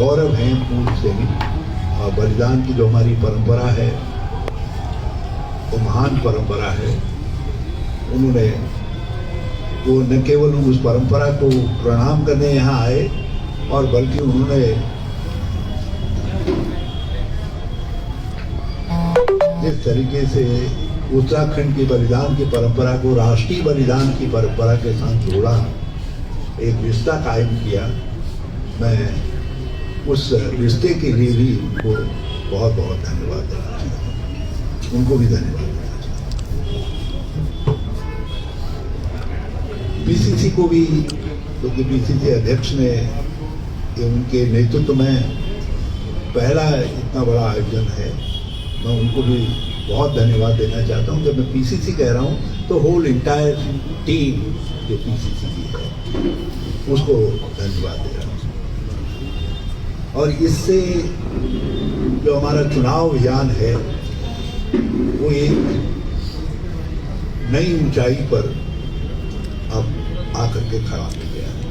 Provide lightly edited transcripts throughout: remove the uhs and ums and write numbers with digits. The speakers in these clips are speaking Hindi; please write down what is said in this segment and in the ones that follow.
गौरव हैं पूर्व सैनिक, और बलिदान की जो हमारी परंपरा है वो महान परंपरा है। उन्होंने वो न केवल उस परंपरा को प्रणाम करने यहाँ आए, और बल्कि उन्होंने जिस तरीके से उत्तराखंड की बलिदान की परंपरा को राष्ट्रीय बलिदान की परंपरा के साथ जोड़ा, एक रिश्ता कायम किया, मैं उस रिश्ते के लिए भी उनको बहुत बहुत धन्यवाद देना चाहता हूँ। उनको भी धन्यवाद देना चाहता हूँ। पीसीसी को भी, क्योंकि पीसीसी अध्यक्ष ने उनके नेतृत्व में पहला इतना बड़ा आयोजन है, मैं उनको भी बहुत धन्यवाद देना चाहता हूँ। जब मैं पीसीसी कह रहा हूँ तो होल इंटायर टीम जो पीसीसी की है उसको धन्यवाद दे रहा हूँ। और इससे जो हमारा चुनाव अभियान है वो एक नई ऊंचाई पर अब आकर के खड़ा हो गया है,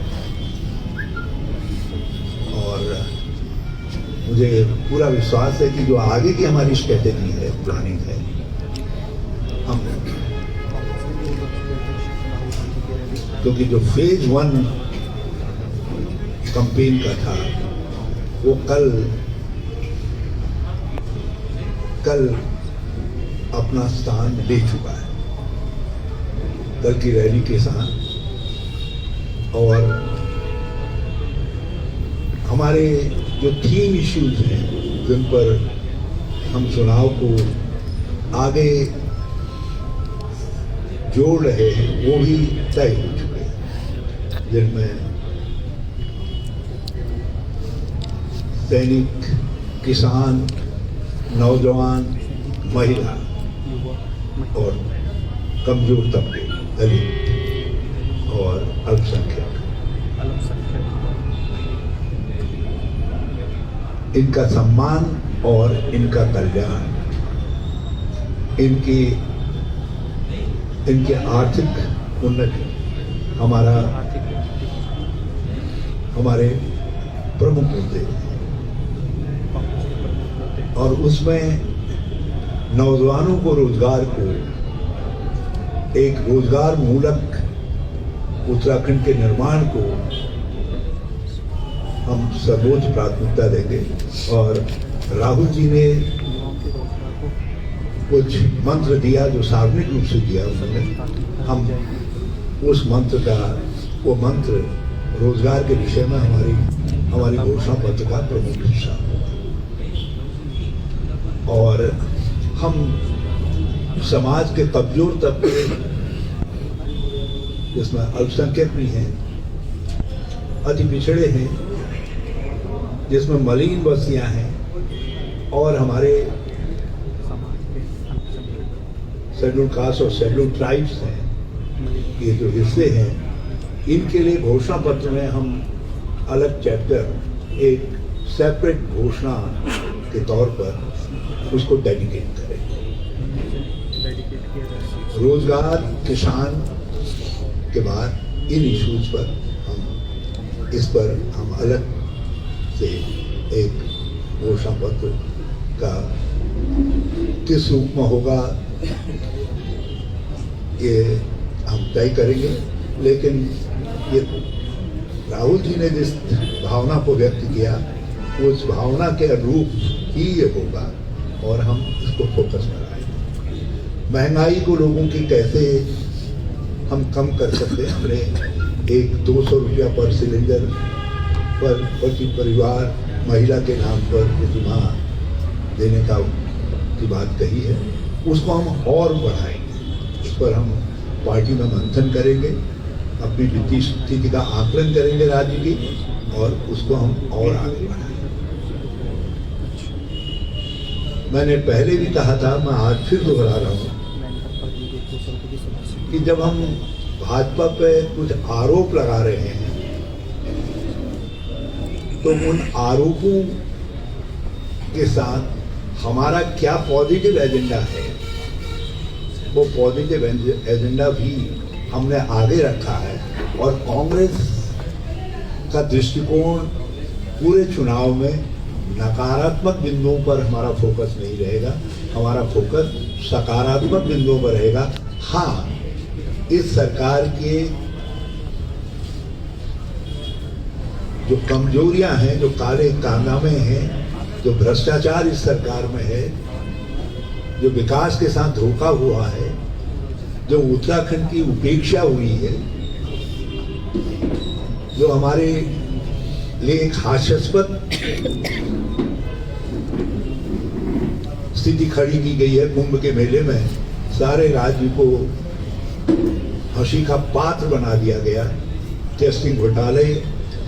और मुझे पूरा विश्वास है कि जो आगे की हमारी स्ट्रेटेजी है, प्लानिंग है, हम, क्योंकि जो फेज 1 कैंपेन का था वो कल अपना स्थान ले चुका है, कल की रैली के साथ। और हमारे जो थीम इश्यूज हैं जिन पर हम चुनाव को आगे जोड़ रहे हैं वो भी तय हो चुके हैं, जिनमें सैनिक, किसान, नौजवान, महिला और कमजोर तबके, दलित और अल्पसंख्यक, इनका सम्मान और इनका कल्याण, इनके आर्थिक उन्नति हमारे प्रमुख मुद्दे, और उसमें नौजवानों को रोजगार को, एक रोजगार मूलक उत्तराखंड के निर्माण को हम सर्वोच्च प्राथमिकता देंगे। और राहुल जी ने कुछ मंत्र दिया जो सार्वजनिक रूप से दिया उन्होंने, हम उस वो मंत्र रोजगार के विषय में हमारी घोषणा पत्र का प्रमुख हिस्सा होगा। और हम समाज के कमजोर तबके, जिसमें अल्पसंख्यक भी हैं, अति पिछड़े हैं, जिसमें मलिन बस्तियां हैं, और हमारे शेड्यूल कास्ट और शेड्यूल ट्राइब्स हैं, ये जो हिस्से हैं, इनके लिए घोषणा पत्र में हम अलग चैप्टर, एक सेपरेट घोषणा के तौर पर उसको डेडिकेट करेंगे। रोजगार, किसान के बाद इन इश्यूज पर हम अलग से एक घोषणा पत्र का किस रूप में होगा ये हम तय करेंगे। लेकिन ये राहुल जी ने जिस भावना को व्यक्त किया उस भावना के अनुरूप ही ये होगा, और हम इसको फोकस में लाएंगे। महंगाई को लोगों की कैसे हम कम कर सकते हैं, हमने एक 200 रुपया पर सिलेंडर पर प्रति परिवार महिला के नाम पर प्रतिमाह देने की बात कही है, उसको हम और बढ़ाएंगे। उस पर हम पार्टी में मंथन करेंगे, अपनी वित्तीय स्थिति का आकलन करेंगे राज्य की, और उसको हम और आगे बढ़ाएंगे। मैंने पहले भी कहा था, मैं आज फिर दोहरा रहा हूँ कि जब हम भाजपा पे कुछ आरोप लगा रहे हैं तो उन आरोपों के साथ हमारा क्या पॉजिटिव एजेंडा है, वो पॉजिटिव एजेंडा भी हमने आगे रखा है। और कांग्रेस का दृष्टिकोण पूरे चुनाव में नकारात्मक बिंदुओं पर हमारा फोकस नहीं रहेगा, हमारा फोकस सकारात्मक बिंदुओं पर रहेगा। हाँ, इस सरकार के जो कमजोरियां हैं, जो काले कारनामे हैं, जो भ्रष्टाचार इस सरकार में है, जो विकास के साथ धोखा हुआ है, जो उत्तराखंड की उपेक्षा हुई है, जो हमारे लिए एक हास्यास्पद स्थिति खड़ी की गई है। कुंभ के मेले में सारे राज्य को हंसी का पात्र बना दिया गया। टेस्टिंग घोटाले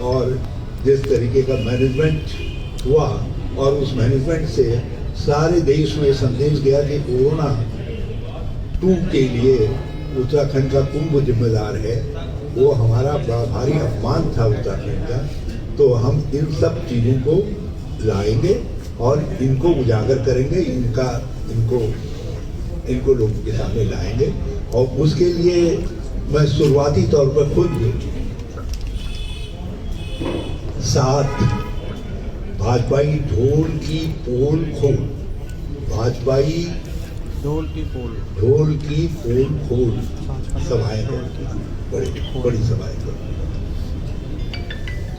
और जिस तरीके का मैनेजमेंट हुआ, और उस मैनेजमेंट से सारे देश में संदेश गया कि कोरोना 2 के लिए उत्तराखंड का कुंभ जिम्मेदार है। वो हमारा बड़ा भारी अपमान था उत्तराखंड का। तो हम इन सब चीज़ों को लाएंगे और इनको उजागर करेंगे, इनको लोगों के सामने लाएंगे। और उसके लिए मैं शुरुआती तौर पर खुद 7 भाजपाई ढोल की पोल खोल, भाजपाई ढोल की पोल खोल सभाएं बड़ी सभाएं कर,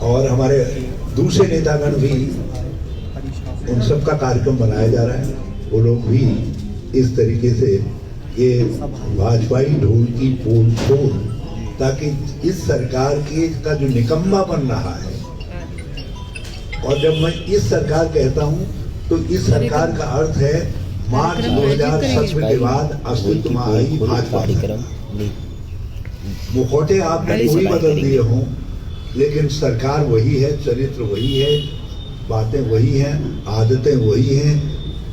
और हमारे दूसरे नेतागण भी, उन सब का कार्यक्रम बनाया जा रहा है। वो लोग भी इस तरीके से ये भाजपाई ढोल की पोल खोल, ताकि इस सरकार का जो निकम्मा बन रहा है, और जब मैं इस सरकार कहता हूं तो इस सरकार का अर्थ है मार्च 2017 के बाद अस्तित्व में आई भाजपा। मुखौटे आपने कोई बदल दिए हों, लेकिन सरकार वही है, चरित्र वही है, बातें वही हैं, आदतें वही हैं,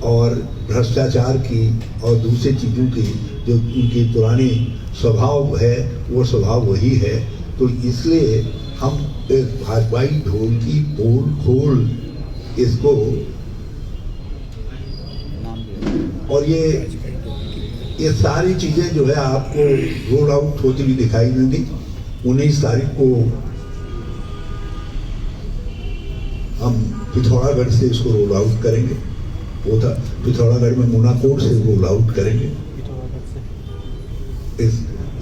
और भ्रष्टाचार की और दूसरी चीज़ों की जो उनकी पुरानी स्वभाव है, वो स्वभाव वही है। तो इसलिए हम भाजपाई ढोल की पोल खोल इसको, और ये सारी चीजें जो है आपको रोल आउट होती हुई दिखाई देंगी। 19 तारीख को हम पिथौरागढ़ से इसको रोल आउट करेंगे। वो था पिथौरागढ़ में मोनाकोट से रोल आउट करेंगे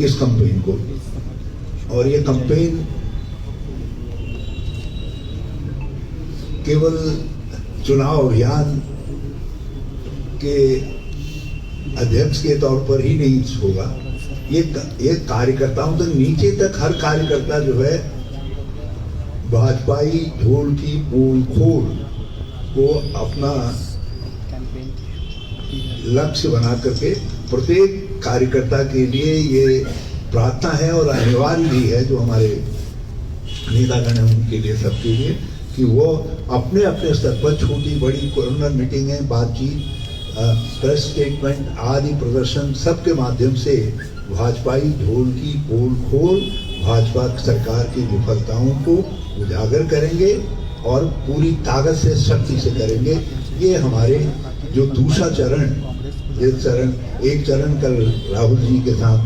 इस कंपेन को। और ये कंपेन केवल चुनाव अभियान के अध्यक्ष के तौर पर ही नहीं होगा, ये कार्यकर्ताओं तक, नीचे तक हर कार्यकर्ता जो है भाजपाई ढोल की पोल खोल को अपना लक्ष्य बना करके, प्रत्येक कार्यकर्ता के लिए ये प्रार्थना है और अनिवार्य भी है, जो हमारे नेतागण हैं उनके लिए, सबके लिए, कि वो अपने अपने स्तर पर छोटी बड़ी कॉर्नर मीटिंगें, बातचीत, प्रेस स्टेटमेंट आदि प्रदर्शन सबके माध्यम से भाजपाई ढोल की पोल खोल भाजपा सरकार की विफलताओं को उजागर करेंगे और पूरी ताकत से, शक्ति से करेंगे। ये हमारे जो दूसरा चरण, एक चरण कल राहुल जी के साथ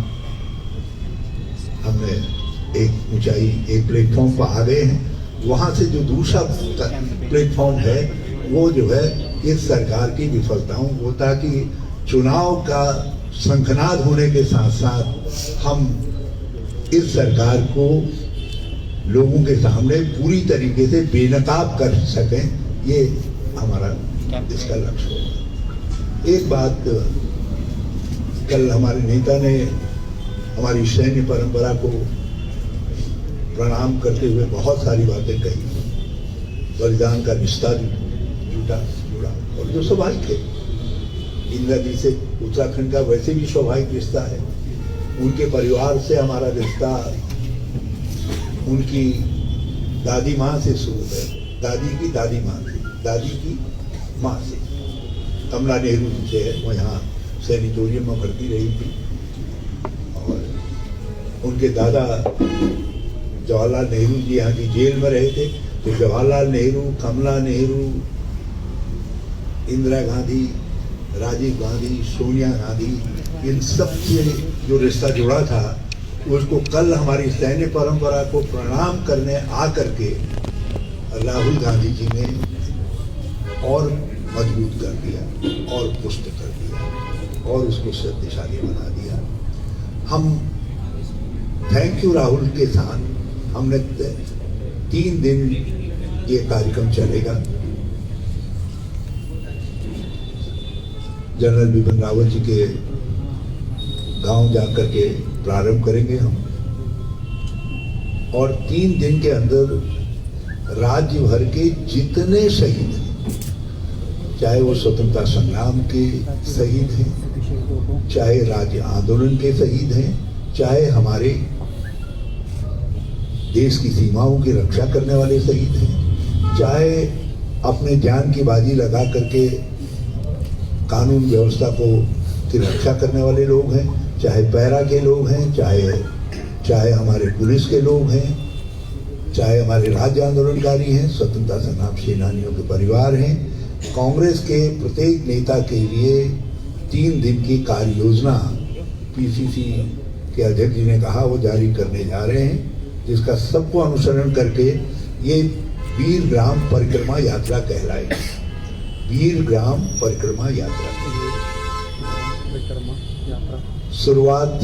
हमने एक ऊंचाई, एक प्लेटफॉर्म पर आ गए हैं। वहाँ से जो दूसरा प्लेटफॉर्म है वो जो है इस सरकार की विफलताओं को, ताकि चुनाव का शंखनाद होने के साथ साथ हम इस सरकार को लोगों के सामने पूरी तरीके से बेनकाब कर सकें, ये हमारा इसका लक्ष्य होगा। एक बात, कल हमारे नेता ने हमारी सैन्य परंपरा को प्रणाम करते हुए बहुत सारी बातें कही, बलिदान का रिश्ता जुड़ा, और जो स्वाभाविक है, इंदिरा जी से उत्तराखंड का वैसे भी स्वाभाविक रिश्ता है। उनके परिवार से हमारा रिश्ता उनकी दादी माँ से शुरू है, दादी की दादी माँ से, दादी की माँ से, कमला नेहरू जी से है। वो यहाँ सैनिटोरियम में भर्ती रही थी, और उनके दादा जवाहरलाल नेहरू जी यहाँ की जेल में रहे थे। तो जवाहरलाल नेहरू, कमला नेहरू, इंदिरा गांधी, राजीव गांधी, सोनिया गांधी, इन सब से जो रिश्ता जुड़ा था, उसको कल हमारी सैन्य परंपरा को प्रणाम करने आ करके राहुल गांधी जी ने और मजबूत कर दिया और पुष्ट कर दिया और उसको शक्तिशाली बना दिया। हम थैंक यू राहुल के साथ हमने 3 दिन ये कार्यक्रम चलेगा। जनरल बिपिन रावत जी के गांव जाकर के प्रारंभ करेंगे हम, और 3 दिन के अंदर राज्य भर के जितने शहीद हैं, चाहे वो स्वतंत्रता संग्राम के शहीद हैं, चाहे राज्य आंदोलन के शहीद हैं, चाहे हमारे देश की सीमाओं की रक्षा करने वाले शहीद हैं, चाहे अपने जान की बाजी लगा करके कानून व्यवस्था को की रक्षा करने वाले लोग हैं, चाहे पैरा के लोग हैं, चाहे हमारे पुलिस के लोग हैं, चाहे हमारे राज्य आंदोलनकारी हैं, स्वतंत्रता संग्राम सेनानियों के परिवार हैं। कांग्रेस के प्रत्येक नेता के लिए 3 दिन की कार्य योजना पीसीसी के अध्यक्ष जी ने कहा वो जारी करने जा रहे हैं, जिसका सबको अनुसरण करके ये वीर ग्राम परिक्रमा यात्रा कहलाएगी। वीर ग्राम परिक्रमा यात्रा शुरुआत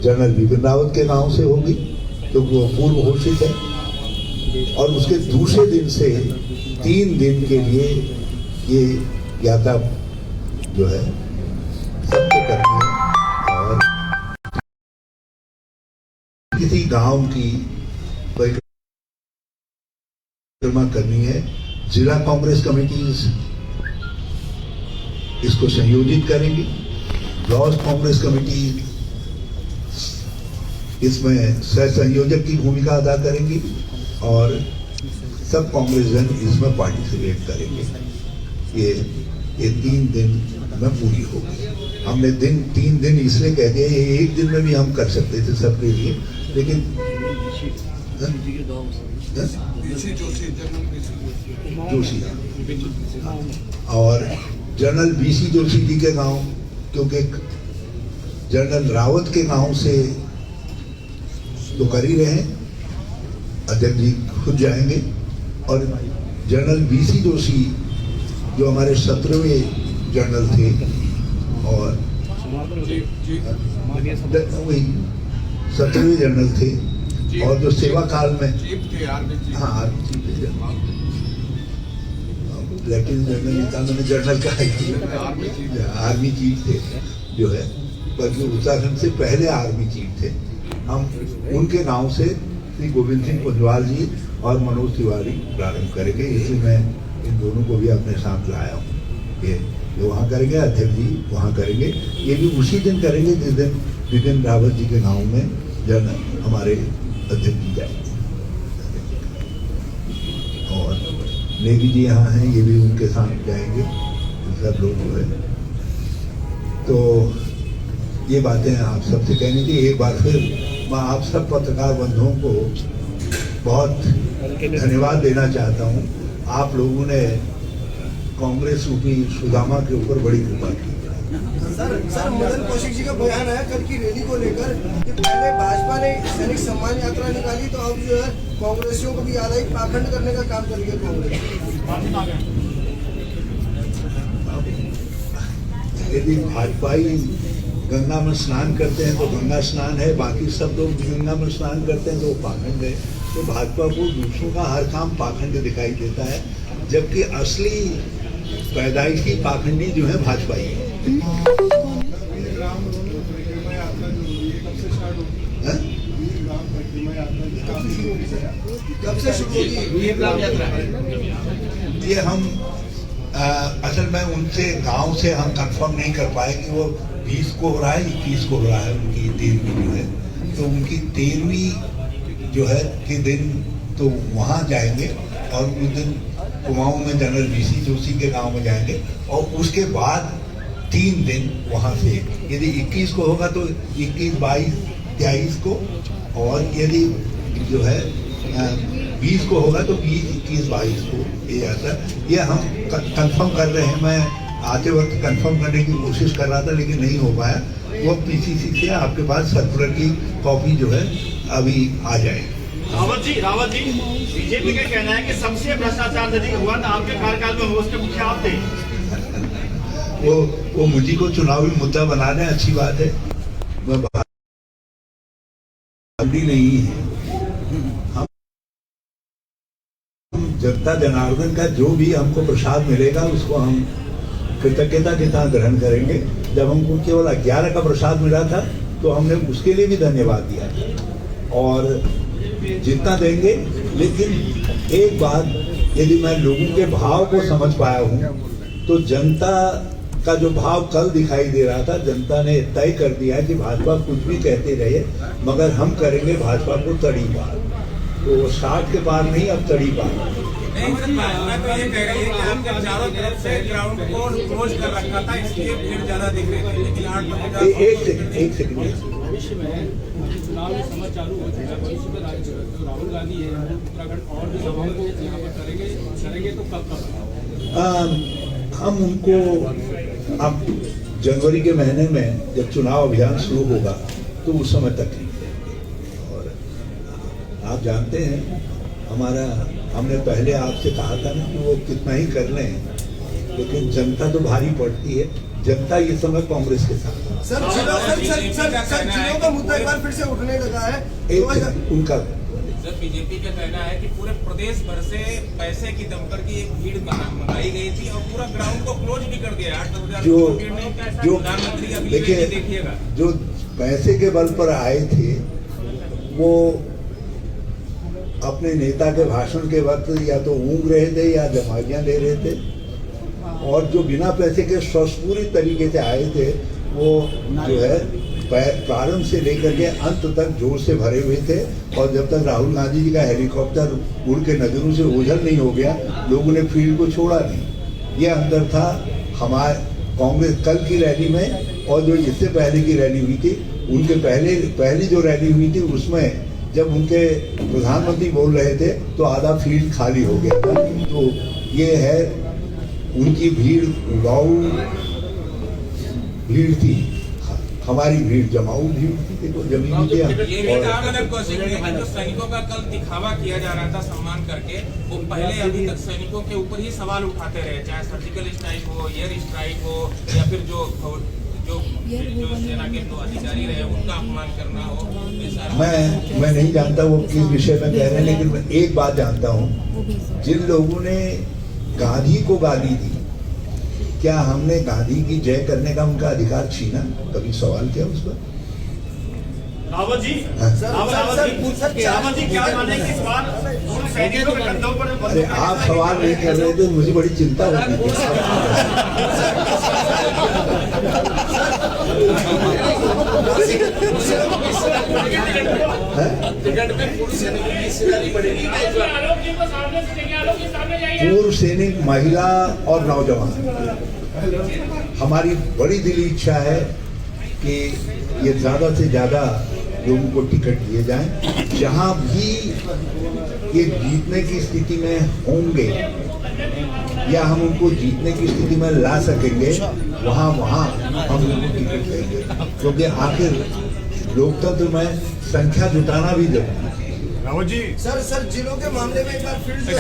जनरल बिपिन रावत के गांव से होगी, क्योंकि वो पूर्व घोषित है, और उसके दूसरे दिन से 3 दिन के लिए ये यात्रा जो है सबको करनी है। और किसी गांव की परिक्रमा करनी है। जिला कांग्रेस कमेटीज इसको संयोजित करेंगी, ब्लॉक कांग्रेस कमेटी इसमें सह संयोजक की भूमिका अदा करेंगी, और सब कांग्रेसजन इसमें पार्टिसिपेट करेंगे। ये 3 दिन में पूरी होगी। हमने 3 दिन इसलिए कह दिया, ये 1 दिन में भी हम कर सकते थे सबके लिए, लेकिन जोशी और जनरल बीसी जोशी जी के गांव, क्योंकि जनरल रावत के गांव से तो कर ही रहे, अध्यक्ष जी खुद जाएंगे, और जनरल बीसी जोशी जो हमारे 17वें जनरल थे और वही 17वें जनरल थे, और जो सेवा काल में लेफ्टिनेंट जनरल जनरल का आर्मी चीफ थे जो है, बल्कि उत्तराखंड से पहले आर्मी चीफ थे। हम उनके गांव से श्री गोविंद सिंह पुंजवाल जी और मनोज तिवारी प्रारंभ करेंगे, इसलिए मैं इन दोनों को भी अपने साथ लाया हूँ। ये वहाँ करेंगे, अध्यक्ष जी वहाँ करेंगे। ये भी उसी दिन करेंगे जिस दिन बिपिन रावत जी के गांव में हमारे अध्यक्ष जी जाएंगे, और नेगी जी यहाँ हैं, ये भी उनके साथ जाएंगे, सब लोग जो है। तो ये बातें आप सबसे कहनी थी। एक बार फिर मैं आप सब पत्रकार बंधुओं को बहुत धन्यवाद देना चाहता हूँ। आप लोगों ने कांग्रेस रूपी सुदामा के ऊपर बड़ी कृपा की। सर मदन कौशिक जी का बयान आया कल की रैली को लेकर कि पहले भाजपा ने सैनिक सम्मान यात्रा निकाली, तो अब जो है कांग्रेसियों को भी याद आई, पाखंड करने का काम कर रही है कांग्रेस। यदि भाजपाई गंगा में स्नान करते हैं तो गंगा स्नान है, बाकी सब लोग गंगा में स्नान करते हैं तो वो पाखंड है। तो भाजपा को दूसरों का हर काम पाखंड दिखाई देता है, जबकि असली पैदाइशी पाखंडी जो है भाजपाई है। कब से शुरू होगी ये हम असल में उनसे गांव से हम कंफर्म नहीं कर पाए कि वो 20 को हो रहा है 21 को हो रहा है उनकी 13वीं जो है। तो उनकी 13वीं जो है के दिन तो वहाँ जाएंगे, और उस दिन कुमाऊं में जनरल बीसी जोशी के गांव में जाएंगे, और उसके बाद 3 दिन वहाँ से, यदि 21 को होगा तो 21, 22, 23 को, और यदि जो है 20 को होगा तो 20, 21, 22 को ये यात्रा, ये हम कंफर्म कर रहे हैं। मैं आते वक्त कंफर्म करने की कोशिश कर रहा था, लेकिन नहीं हो पाया। वो पीसीसी से आपके पास सर्कुलर की कॉपी जो है अभी आ जाएगी। रावत जी, बीजेपी का कहना है कि सबसे भ्रष्टाचार यदि हुआ तो आपके कार्यकाल में हुआ, उसके मुख्य आप थे। वो मुझी को चुनावी मुद्दा बना रहे हैं, अच्छी बात है। मैं नहीं है, हम जनता जनार्दन का जो भी हमको प्रसाद मिलेगा उसको हम कृतज्ञता के साथ ग्रहण करेंगे। जब हमको केवल 11 का प्रसाद मिला था तो हमने उसके लिए भी धन्यवाद दिया और जितना देंगे। लेकिन एक बात, यदि मैं लोगों के भाव को समझ पाया हूँ तो जनता का जो भाव कल दिखाई दे रहा था, जनता ने तय कर दिया कि भाजपा कुछ भी कहते रहे मगर हम करेंगे भाजपा को तड़ी पार। तो 60 के पार नहीं, अब तड़ी पार। भाजपा तो ये कह रही है कि आपने चारों तरफ से ग्राउंड को क्लोज कर रखा था, इसलिए भीड़ ज्यादा दिख रही थी। लेकिन एक सेकंड भविष्य में चुनाव में समय चालू हो चुका है। भविष्य में जो राहुल गांधी है उत्तराखंड और भी सभाओं को यहाँ पर करेंगे तो कब हम उनको अब जनवरी के महीने में जब चुनाव अभियान शुरू होगा तो उस समय तक नहीं करेंगे। और आप जानते हैं हमने पहले आपसे कहा था ना कि वो कितना ही कर लें, लेकिन जनता तो भारी पड़ती है। जनता ये समय कांग्रेस के साथ है। सर जिलों का मुद्दा एक बार फिर से उठने लगा है। उनका सर बीजेपी का कहना है कि पूरे प्रदेश भर से पैसे की दमकर की एक भीड़ मंगाई गई थी और पूरा ग्राउंड को क्लोज भी कर दिया। 8-10,000 जो प्रधानमंत्री का देखिएगा, जो पैसे के बल पर आए थे वो अपने नेता के भाषण के वक्त या तो ऊँग रहे थे या जमाइयाँ ले रहे थे, और जो बिना पैसे के स्वपूरी तरीके से आए थे वो जो है प्रारंभ से लेकर के अंत तक जोर से भरे हुए थे। और जब तक राहुल गांधी जी का हेलीकॉप्टर उड़ के नजरों से ओझल नहीं हो गया, लोगों ने फील्ड को छोड़ा नहीं। ये अंतर था हमारे कांग्रेस कल की रैली में और जो इससे पहले की रैली हुई थी। उनके पहली जो रैली हुई थी उसमें जब उनके प्रधानमंत्री बोल रहे थे तो आधा फील्ड खाली हो गया था। तो ये है उनकी भीड़, उड़ाऊ भीड़ थी, हमारी भीड़ जमाऊ भीड़ थी। देखो जमीन ये भी कहा मैंने कौशिक ने कि जो सैनिकों का कल दिखावा किया जा रहा था सम्मान करके, वो पहले अभी तक सैनिकों के ऊपर ही सवाल उठाते रहे, चाहे सर्जिकल स्ट्राइक हो, एयर स्ट्राइक हो या फिर जो सेना के जो अधिकारी रहे उनका अपमान करना हो। मैं नहीं जानता वो किस विषय में कह रहे हैं, लेकिन मैं एक बात जानता हूँ, जिन लोगों ने गांधी को गाली दी, क्या हमने गांधी की जय करने का उनका अधिकार छीना? कभी सवाल किया उस पर? रावत जी क्या माने कि इस बार सैनिकों के कंधों पर? अरे आप सवाल नहीं कर रहे थे, मुझे बड़ी चिंता हो रही थी। पूर्व सैनिक, महिला और नौजवान, हमारी बड़ी दिली इच्छा है कि ये ज्यादा से ज्यादा लोगों को टिकट दिए जाएं। जहां भी ये जीतने की स्थिति में होंगे या हम उनको जीतने की स्थिति में ला सकेंगे, वहां हम उनको टिकट देंगे, क्योंकि आखिर लोकतंत्र में संख्या जुटाना भी जरूरी है। रावत जी सर जिलों के मामले में एक बार फिर से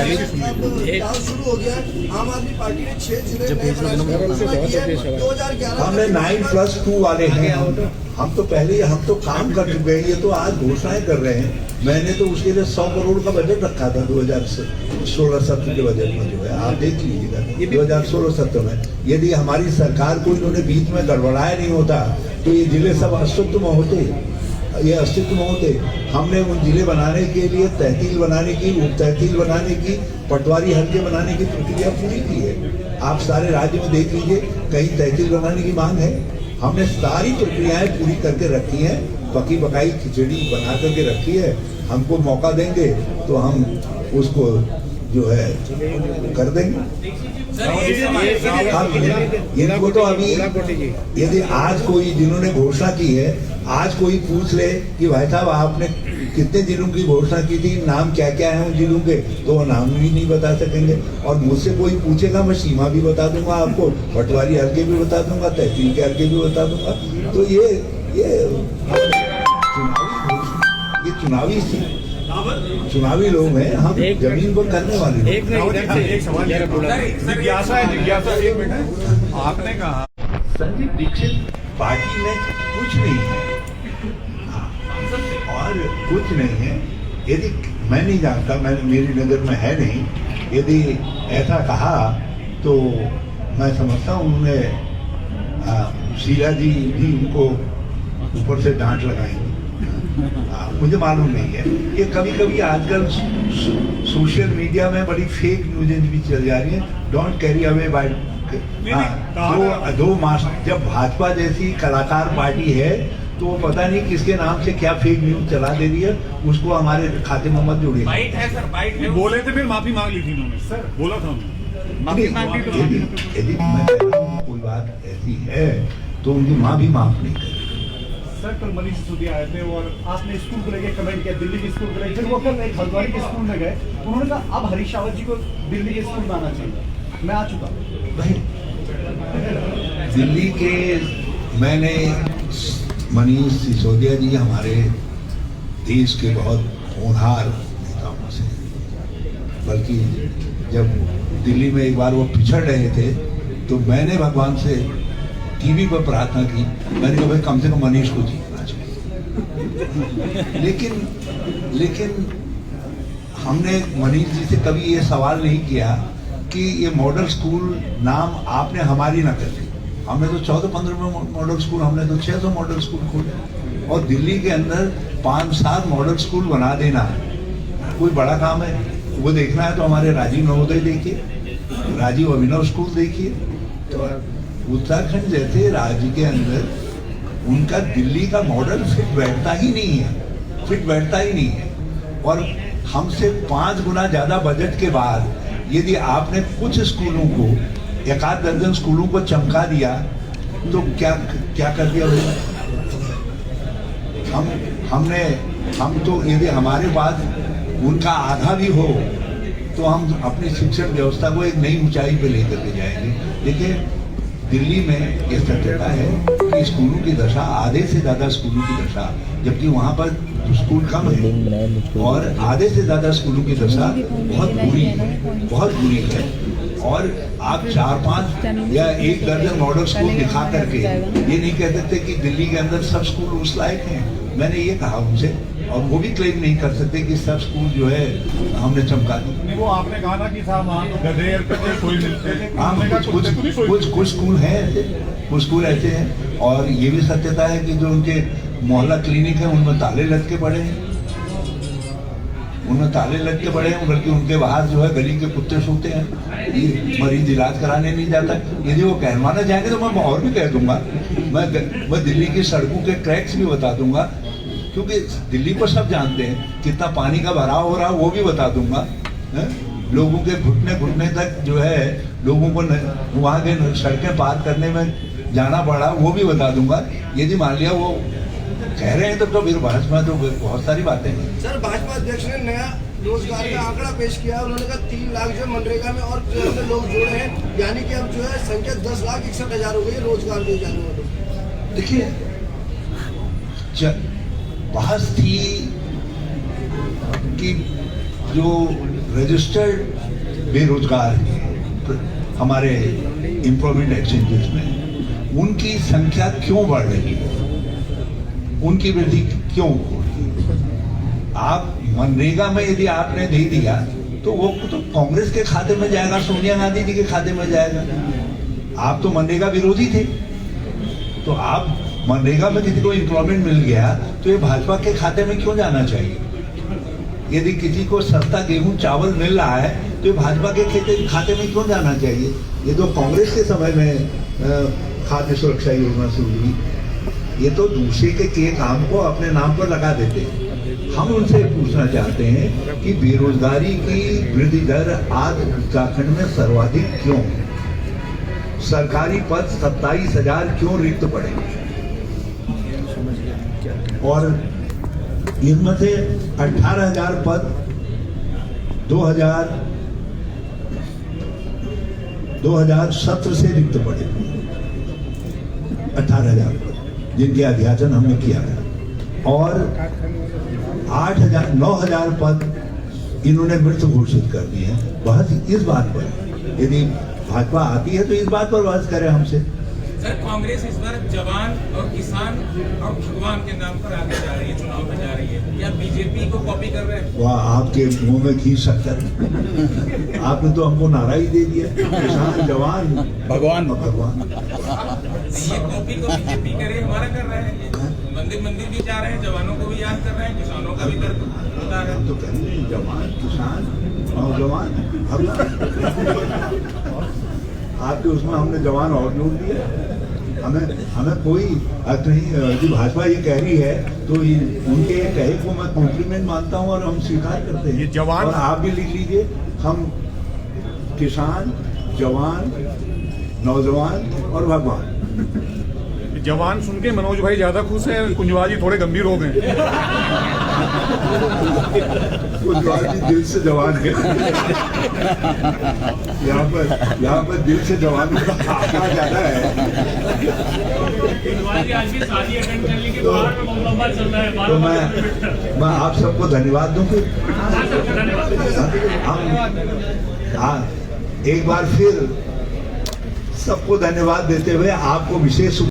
दाव शुरू हो गया। आम आदमी पार्टी ने 6 जिले नए 2011 हमने 9+2 वाले हैं। हम तो काम कर चुके हैं, ये तो आज घोषणाएं कर रहे हैं। मैंने तो उसके लिए 100 करोड़ का बजट रखा था 2016-17 के बजट में, जो है आप देख लीजिएगा 2016-17 में। यदि हमारी सरकार को इन्होंने बीच में गड़बड़ाया नहीं होता तो ये जिले सब अस्तित्व में होते। हमने उन जिले बनाने के लिए तहसील बनाने की, उप तहसील बनाने की, पटवारी हल्के बनाने की प्रक्रिया पूरी की है। आप सारे राज्य में देख लीजिए, कहीं तहसील बनाने की मांग है। हमने सारी प्रक्रियाएं पूरी करके रखी हैं, पकी पकाई खिचड़ी बना करके रखी है। हमको मौका देंगे तो हम उसको जो है कर देंगे। इनको तो अभी यदि आज कोई जिन्होंने घोषणा की है, आज कोई पूछ ले कि भाई साहब आपने कितने जिलों की घोषणा की थी, नाम क्या क्या है उन जिलों के, तो वो नाम भी नहीं बता सकेंगे। और मुझसे कोई पूछेगा, मैं सीमा भी बता दूंगा आपको, पटवारी हल्के भी बता दूंगा, तहसील के हल्के भी बता दूंगा। तो ये चुनावी थी। चुनावी लोग हैं, हम जमीन पर करने वाले लोग। एक सवाल जिज्ञासा है, जिज्ञासा 1 मिनट। आपने कहा संदीप दीक्षित पार्टी में कुछ नहीं है और कुछ नहीं है। यदि मैं नहीं जानता, मैं मेरी नज़र में है नहीं, यदि ऐसा कहा तो मैं समझता हूँ उन्होंने शीला जी भी उनको ऊपर से डांट लगाएंगे। मुझे मालूम नहीं है। ये कभी कभी आजकल सोशल मीडिया में बड़ी फेक न्यूज़ भी चल जा रही है। डोंट कैरी अवे बाय दो मास। जब भाजपा जैसी कलाकार पार्टी है तो वो पता नहीं किसके नाम से क्या फेक न्यूज़ चला दे रही है, उसको हमारे खाते में मत जोड़िए। बाइट है सर, बाइट है। बोले थे, फिर माफी मांग ली थी उन्होंने। सर बोला था यदि मैं कह रहा हूँ कोई बात ऐसी है तो उनकी माँ भी माफ नहीं करेगी। सर कल मनीष सिसोदिया आए थे और आपने स्कूल को लेकर कमेंट किया, दिल्ली के स्कूल को लेकर। फिर वो कल एक हल्द्वानी के स्कूल में गए, उन्होंने कहा अब हरीश रावत जी को दिल्ली के स्कूल में आना चाहिए। मैं आ चुका भाई दिल्ली के, मैंने मनीष सिसोदिया जी हमारे देश के बहुत होनहार नेताओं से, बल्कि जब दिल्ली में एक बार वो पिछड़ रहे थे तो मैंने भगवान से टीवी पर प्रार्थना की, मैंने कहा भाई कम से कम मनीष को जीतना चाहिए। लेकिन हमने मनीष जी से कभी ये सवाल नहीं किया कि ये मॉडल स्कूल नाम आपने हमारी ना कर दी। हमने तो 14-15 मॉडल स्कूल, हमने तो 600 मॉडल स्कूल खोले और दिल्ली के अंदर 5-7 मॉडल स्कूल बना देना कोई बड़ा काम है। वो देखना है तो हमारे राजीव नवोदय देखिए, राजीव अभिनव स्कूल देखिए। तो उत्तराखंड जैसे राज्य के अंदर उनका दिल्ली का मॉडल फिट बैठता ही नहीं है। और हमसे 5 गुना ज्यादा बजट के बाद यदि आपने कुछ स्कूलों को, 1-8 दर्जन स्कूलों को चमका दिया तो क्या कर दिया भैया? हम तो यदि हमारे पास उनका आधा भी हो तो हम अपनी शिक्षण व्यवस्था को एक नई ऊंचाई पे लेकर के जाएंगे। देखिए दिल्ली में ये सत्यता है कि स्कूलों की दशा, आधे से ज्यादा स्कूलों की दशा, जबकि वहाँ पर स्कूल कम है और आधे से ज्यादा स्कूलों की दशा बहुत बुरी है। और आप 4-5 या 1 दर्जन मॉडल स्कूल दिखा करके ये नहीं कह सकते कि दिल्ली के अंदर सब स्कूल उस लायक हैं। मैंने ये कहा उनसे, और वो भी क्लेम नहीं कर सकते कि सब स्कूल जो है हमने चमका दी। वो आपने कहा ना कि साहब वहाँ तो गधे कोई मिलते हैं। कुछ स्कूल हैं ऐसे, कुछ स्कूल ऐसे हैं। और ये भी सत्यता है कि जो उनके मोहल्ला क्लिनिक है उनमें ताले लटके पड़े हैं, बल्कि उनके बाहर जो है गली के कुत्ते सोते हैं। ये मरीज इलाज कराने नहीं जाता। यदि वो कहलवाना चाहेंगे तो मैं और भी कह दूंगा। मैं दिल्ली की सड़कों के क्रैक्स भी बता दूंगा, क्योंकि दिल्ली को सब जानते हैं। कितना पानी का भराव हो रहा है वो भी बता दूंगा। लोगों के घुटने तक जो है लोगों को वहाँ के सड़कें पार करने में जाना पड़ा, वो भी बता दूंगा। यदि मान लिया वो कह रहे हैं तो फिर भाजपा तो बहुत सारी बातें हैं। सर भाजपा अध्यक्ष ने नया रोजगार का आंकड़ा पेश किया। उन्होंने कहा 3 लाख जो मनरेगा में और लोग जोड़े हैं, यानी कि अब जो है संख्या 10,61,000 हो गई रोजगार दिए जाने वालों। देखिए बहस थी कि जो रजिस्टर्ड बेरोजगार हैं हमारे एम्प्लॉयमेंट एक्सचेंजेस में, उनकी संख्या क्यों बढ़ रही है, उनकी वृद्धि क्यों हो रही है। आप मनरेगा में यदि आपने दे दिया तो वो तो कांग्रेस के खाते में जाएगा, सोनिया गांधी जी के खाते में जाएगा। आप तो मनरेगा विरोधी थे, तो आप मनरेगा में किसी को एम्प्लॉयमेंट मिल गया तो ये भाजपा के खाते में क्यों जाना चाहिए। यदि किसी को सस्ता गेहूं चावल मिल रहा है तो ये भाजपा के खाते में क्यों जाना चाहिए। ये तो कांग्रेस के समय में खाद्य सुरक्षा योजना शुरू हुई, ये तो दूसरे के काम को अपने नाम पर लगा देते हैं। हम उनसे पूछना चाहते हैं कि बेरोजगारी की वृद्धि दर आज उत्तराखंड में सर्वाधिक क्यों, सरकारी पद 27,000 क्यों रिक्त पड़े, और इनमें से 18,000 पद 2017 से रिक्त पड़े। 18,000 पद जिनके अध्याचन हमने किया है। और 8,000 9,000 पद इन्होंने मृत घोषित कर दिए हैं। बहस इस बात पर, यदि भाजपा आती है तो इस बात पर बहस करें हमसे। सर कांग्रेस इस बार जवान और किसान और भगवान के नाम पर आगे जा रही है, चुनाव में जा रही है, क्या बीजेपी को कॉपी कर रहे हैं? वाह, आपके मुंह में घी शक्कर, आपने तो हमको नारा ही दे दिया, किसान जवान भगवान भगवान। ये कॉपी को बीजेपी करे, हमारा कर रहे हैं। ये मंदिर मंदिर भी जा रहे हैं, जवानों को भी याद कर रहे हैं, किसानों का भी दर्द बता रहे हैं। तो कहेंगे जवान किसान नौजवान भगवान, आपके उसमें हमने जवान और जोड़ दिया। हमें कोई अर्थ नहीं। यदि भाजपा ये कह रही है तो उनके कहे को मैं कॉम्प्लीमेंट मानता हूँ और हम स्वीकार करते हैं। ये जवान, और आप भी लिख लीजिए, हम किसान जवान नौजवान और भगवान। जवान सुन के मनोज भाई ज्यादा खुश है, कुंजवाल जी थोड़े गंभीर हो गए। कुंजवाल जी दिल से जवान है। यहाँ पर दिल से जवान का आंकड़ा ज्यादा है। आज भी शादी अटेंड करने के बाद लंबा चल रहा है। तो मैं आप सबको धन्यवाद दूं फिर। हम एक बार फिर सबको धन्यवाद देते हुए आपको विशेष